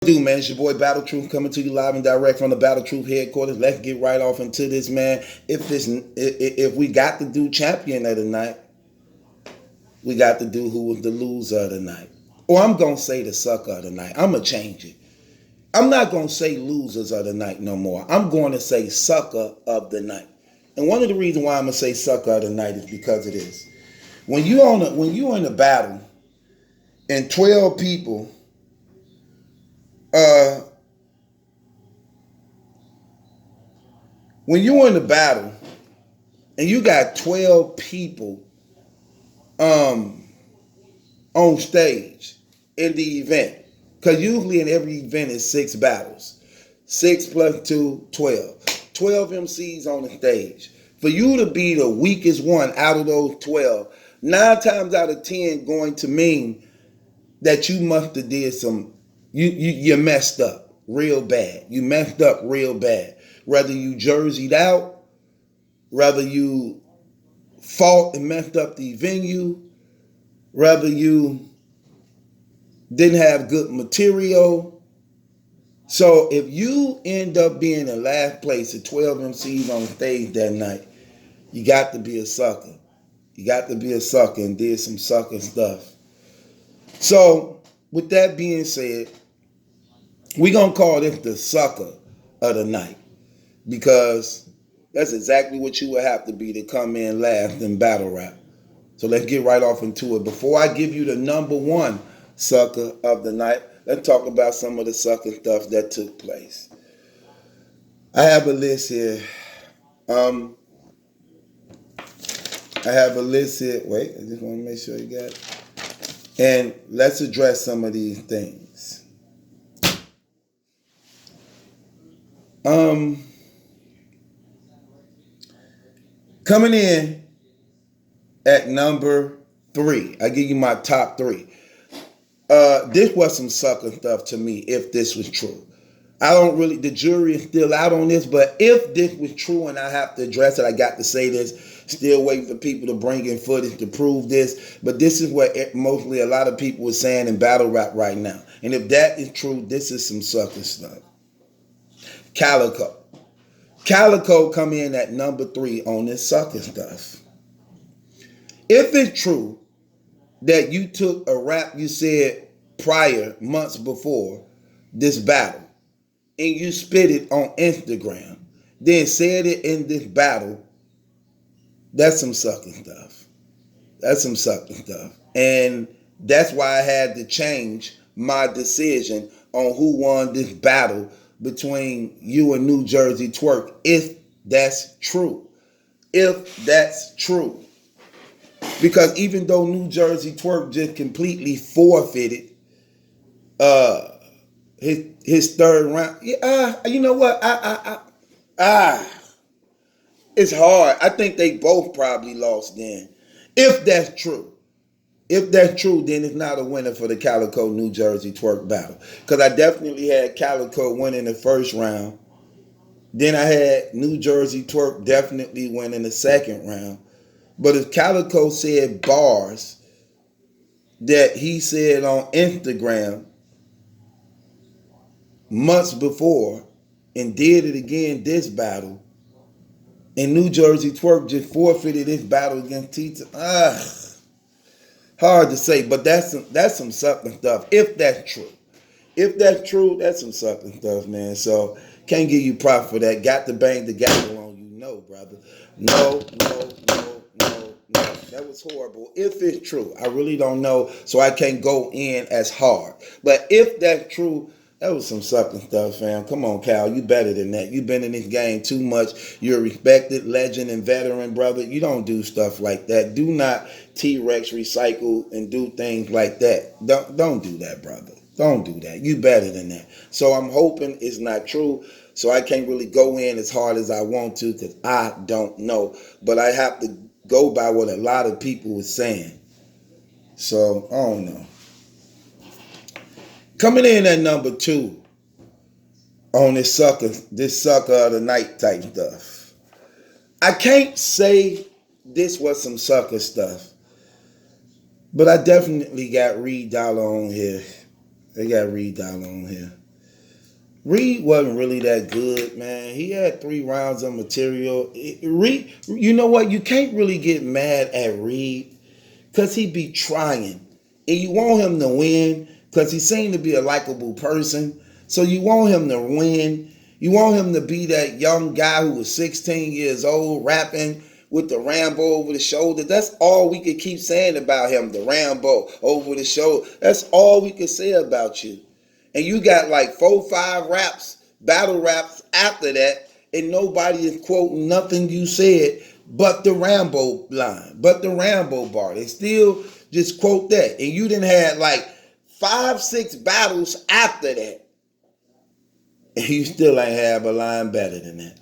Man, it's your boy Battle Truth coming to you live and direct from the Battle Truth headquarters. Let's get right off into this, man. If we got to do champion of the night, we got to do who was the loser of the night. Or I'm gonna say the sucker of the night. I'm gonna change it. I'm not gonna say losers of the night no more. I'm going to say sucker of the night. And one of the reasons why I'm gonna say sucker of the night is because of this. When you in a battle and 12 people uh when you're in the battle and you got 12 people um on stage in the event, because usually in every event is 6 battles. 6 plus 2, 12. 12 MCs on the stage. For you to be the weakest one out of those 12, 9 times out of 10 going to mean that you must have did some, you messed up real bad. You messed up real bad. Whether you jerseyed out, whether you fought and messed up the venue, whether you didn't have good material. So if you end up being in last place at 12 MCs on stage that night, you got to be a sucker. You got to be a sucker and did some sucker stuff. So with that being said, we're going to call this the sucker of the night, because that's exactly what you would have to be to come in last in battle rap. So let's get right off into it. Before I give you the number one sucker of the night, let's talk about some of the sucker stuff that took place. I have a list here. Wait, I just want to make sure you got it. And let's address some of these things. Coming in at number 3, I give you my top 3. This was some sucker stuff to me, if this was true. The jury is still out on this, but if this was true and I have to address it, I got to say this. Still waiting for people to bring in footage to prove this, but this is what mostly a lot of people are saying in battle rap right now. And if that is true, this is some sucker stuff. Calico. Calico come in at number 3 on this sucker stuff. If it's true that you took a rap you said prior, months before this battle, and you spit it on Instagram, then said it in this battle, that's some sucker stuff. That's some sucker stuff. And that's why I had to change my decision on who won this battle between you and New Jersey Twerk, if that's true. If that's true. Because even though New Jersey Twerk just completely forfeited his third round, you know what? It's hard. I think they both probably lost then. If that's true. If that's true, then it's not a winner for the Calico New Jersey Twerk battle. Because I definitely had Calico winning the first round. Then I had New Jersey Twerk definitely winning the second round. But if Calico said bars that he said on Instagram months before and did it again this battle, and New Jersey Twerk just forfeited this battle against Tita, hard to say, but that's some sucking stuff. If that's true. If that's true, that's some sucking stuff, man. So can't give you props for that. Got to bang the gavel on you. No, brother. No. That was horrible. If it's true, I really don't know, so I can't go in as hard. But if that's true, that was some sucking stuff, fam. Come on, Cal. You better than that. You've been in this game too much. You're a respected legend and veteran, brother. You don't do stuff like that. Do not T-Rex recycle and do things like that. Don't do that, brother. Don't do that. You better than that. So I'm hoping it's not true. So I can't really go in as hard as I want to, because I don't know. But I have to go by what a lot of people were saying. So I don't know. Coming in at number 2 on this sucker of the night type stuff. I can't say this was some sucker stuff, but I definitely got Reed Dollar on here. They got Reed Dollar on here. Reed wasn't really that good, man. He had 3 rounds of material. Reed, you know what? You can't really get mad at Reed because he be trying. And you want him to win because he seemed to be a likable person. So you want him to win. You want him to be that young guy who was 16 years old rapping with the Rambo over the shoulder. That's all we could keep saying about him, the Rambo over the shoulder. That's all we could say about you. And you got like 4, 5 raps, battle raps after that, and nobody is quoting nothing you said but the Rambo line, but the Rambo bar. They still just quote that. And you didn't have like 5, 6 battles after that. And you still ain't have a line better than that.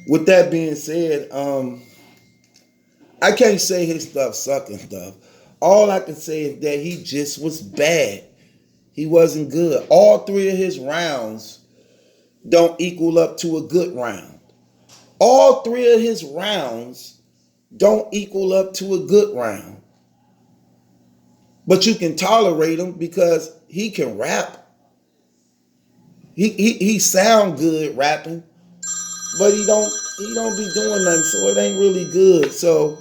With that being said, I can't say his stuff sucking stuff. All I can say is that he just was bad. He wasn't good. All 3 of his rounds don't equal up to a good round. All 3 of his rounds don't equal up to a good round. But you can tolerate him because he can rap. He sound good rapping, but he don't be doing nothing, so it ain't really good. So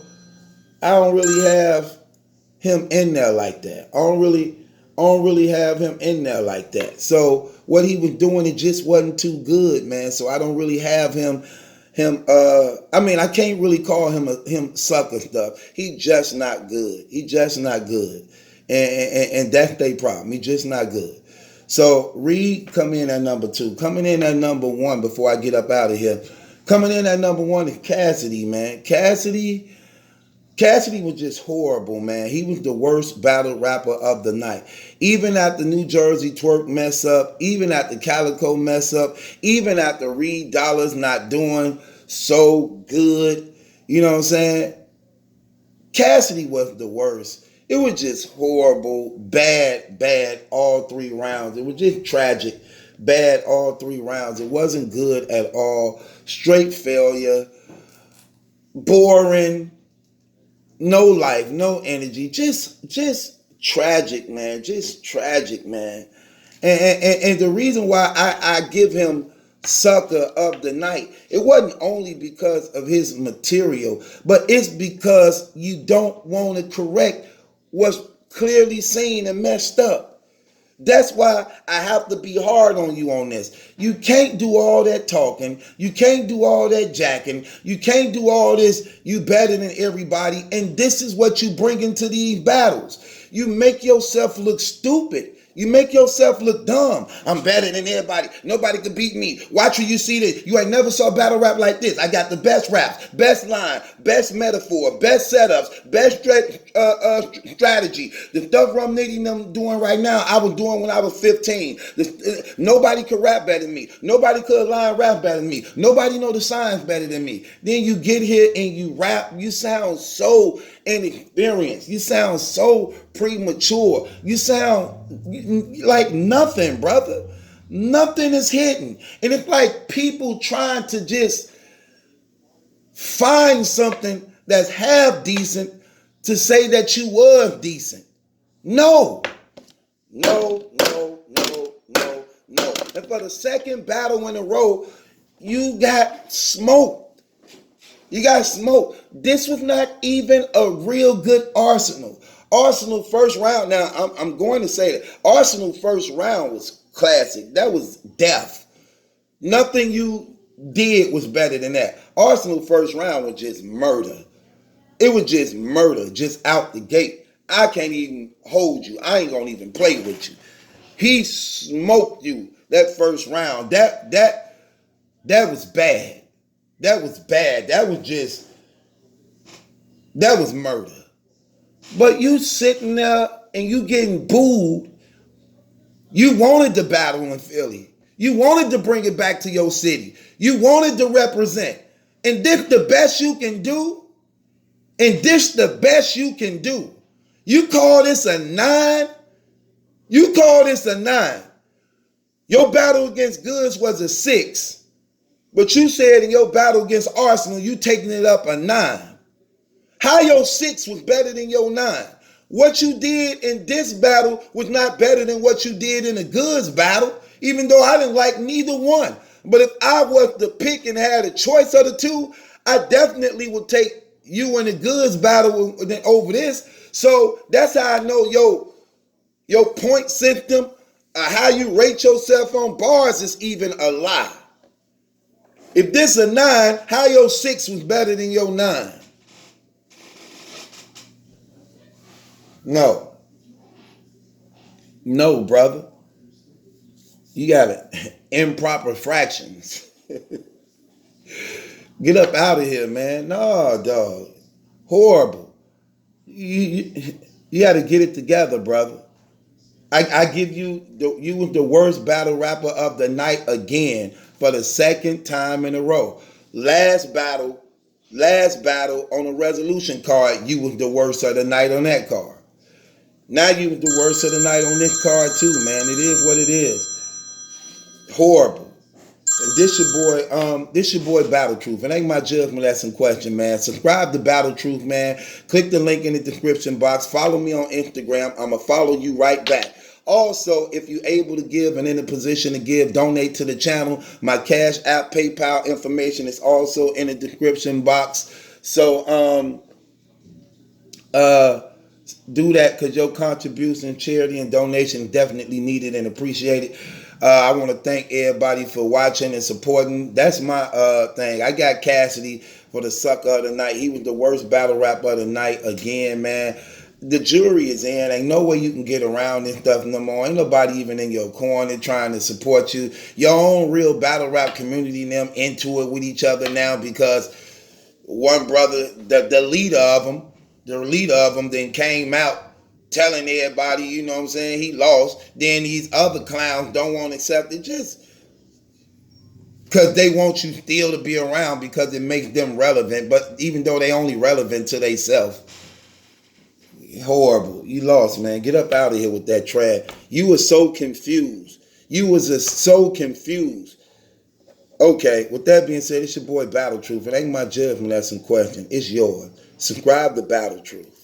I don't really have him in there like that. I don't really have him in there like that. So what he was doing, it just wasn't too good, man. So I don't really have him. I mean, I can't really call him sucker stuff. He just not good. He just not good, and that's their problem. He just not good. So Reed come in at number 2. Coming in at number 1 before I get up out of here. Coming in at number 1 is Cassidy, man. Cassidy was just horrible, man. He was the worst battle rapper of the night. Even at the New Jersey twerk mess up, even at the Calico mess up, even at the Reed Dollars not doing so good, you know what I'm saying? Cassidy was the worst. It was just horrible, bad, all 3 rounds. It was just tragic, bad all 3 rounds. It wasn't good at all. Straight failure, boring, no life, no energy, just tragic, man. Just tragic, man. And the reason why I give him Sucka of the Night, it wasn't only because of his material, but it's because you don't want to correct what's clearly seen and messed up. That's why I have to be hard on you on this. You can't do all that talking. You can't do all that jacking. You can't do all this, you better than everybody. And this is what you bring into these battles. You make yourself look stupid. You make yourself look dumb. I'm better than everybody. Nobody can beat me. Watch where you see this. You ain't never saw battle rap like this. I got the best raps, best line, best metaphor, best setups, best strategy. The stuff Rum Nitty and them doing right now, I was doing when I was 15. Nobody could rap better than me. Nobody could line rap better than me. Nobody know the signs better than me. Then you get here and you rap. You sound so inexperienced. You sound so premature. You sound like nothing, brother. Nothing is hidden. And it's like people trying to just find something that's half decent to say that you was decent. No. No. And for the second battle in a row, you got smoked. You got smoked. This was not even a real good Arsenal. Arsenal first round, now I'm going to say that Arsenal first round was classic. That was death. Nothing you did was better than that. Arsenal first round was just murder. It was just murder, just out the gate. I can't even hold you. I ain't gonna even play with you. He smoked you that first round. That was bad. That was bad. That was murder. But you sitting there and you getting booed. You wanted to battle in Philly. You wanted to bring it back to your city. You wanted to represent. And this the best you can do? And this the best you can do? You call this a 9? You call this a 9. Your battle against Goods was a 6. But you said in your battle against Arsenal, you taking it up a 9. How your 6 was better than your 9? What you did in this battle was not better than what you did in the goods battle, even though I didn't like neither one. But if I was to pick and had a choice of the two, I definitely would take you in the goods battle over this. So that's how I know your point system, how you rate yourself on bars is even a lie. If this a 9, how your 6 was better than your 9? No. No, brother. You got it. Improper fractions. Get up out of here, man. No, dog. Horrible. You got to get it together, brother. I give you, you was the worst battle rapper of the night again for the second time in a row. Last battle on the resolution card, you was the worst of the night on that card. Now you was the worst of the night on this card too, man. It is what it is. Horrible. And this your boy Battle Truth. It ain't my judgment lesson question, man. Subscribe to Battle Truth, man. Click the link in the description box. Follow me on Instagram. I'ma follow you right back. Also, if you're able to give and in a position to give, donate to the channel. My Cash App, PayPal information is also in the description box. So do that because your contribution, charity, and donation definitely needed and appreciated. I want to thank everybody for watching and supporting. That's my thing. I got Cassidy for the Sucka of the Night. He was the worst battle rapper of the night again, man. The jury is in. Ain't no way you can get around this stuff no more. Ain't nobody even in your corner trying to support you. Your own real battle rap community and them into it with each other now because one brother, the leader of them then came out telling everybody, you know what I'm saying, he lost. Then these other clowns don't want to accept it just because they want you still to be around because it makes them relevant. But even though they only relevant to themselves. Horrible. You lost, man. Get up out of here with that trash. You were so confused. You was so confused. Okay, with that being said, it's your boy Battle Truth. It ain't my judgment lesson question. It's yours. Subscribe to Battle Truth.